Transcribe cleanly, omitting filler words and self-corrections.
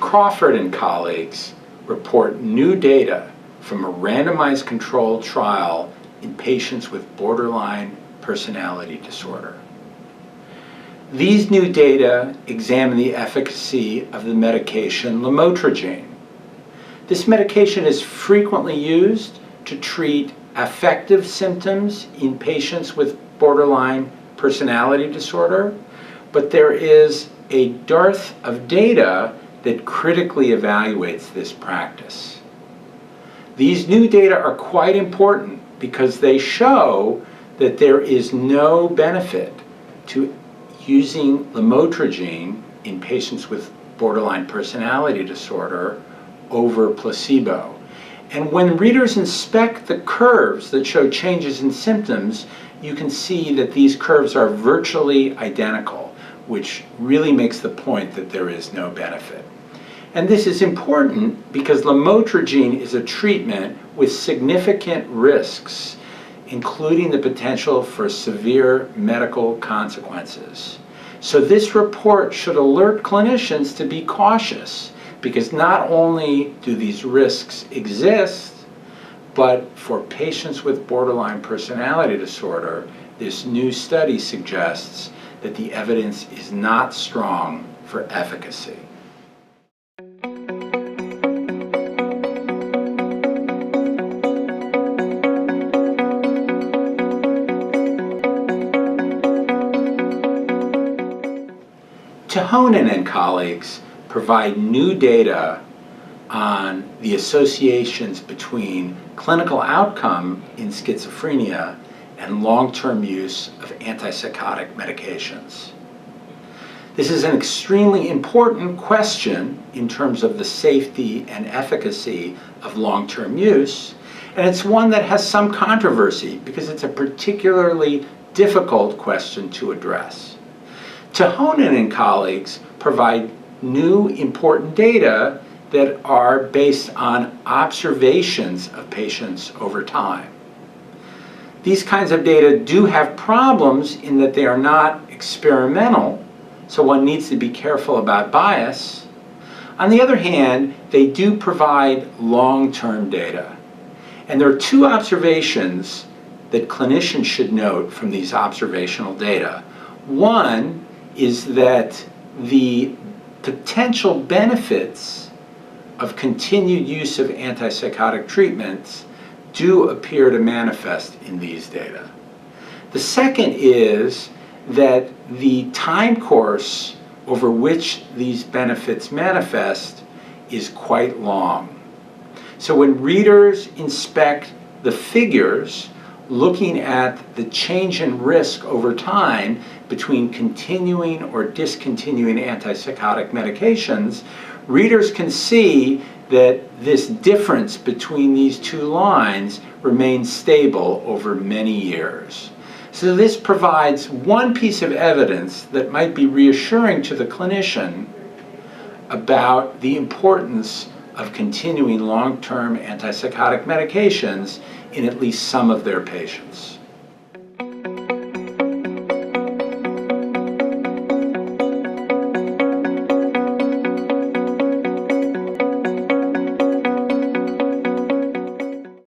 Crawford and colleagues report new data from a randomized controlled trial in patients with borderline personality disorder. These new data examine the efficacy of the medication lamotrigine. This medication is frequently used to treat affective symptoms in patients with borderline personality disorder, but there is a dearth of data that critically evaluates this practice. These new data are quite important because they show that there is no benefit to using lamotrigine in patients with borderline personality disorder over placebo. And when readers inspect the curves that show changes in symptoms, you can see that these curves are virtually identical, which really makes the point that there is no benefit. And this is important because lamotrigine is a treatment with significant risks, including the potential for severe medical consequences. So this report should alert clinicians to be cautious, because not only do these risks exist, but for patients with borderline personality disorder, this new study suggests that the evidence is not strong for efficacy. Tiihonen and colleagues provide new data on the associations between clinical outcome in schizophrenia and long-term use of antipsychotic medications. This is an extremely important question in terms of the safety and efficacy of long-term use, and it's one that has some controversy because it's a particularly difficult question to address. Tiihonen and colleagues provide new important data that are based on observations of patients over time. These kinds of data do have problems in that they are not experimental, so one needs to be careful about bias. On the other hand, they do provide long-term data. And there are two observations that clinicians should note from these observational data. One is that the potential benefits of continued use of antipsychotic treatments do appear to manifest in these data. The second is that the time course over which these benefits manifest is quite long. So when readers inspect the figures, looking at the change in risk over time between continuing or discontinuing antipsychotic medications, readers can see that this difference between these two lines remains stable over many years. So this provides one piece of evidence that might be reassuring to the clinician about the importance of continuing long-term antipsychotic medications in at least some of their patients.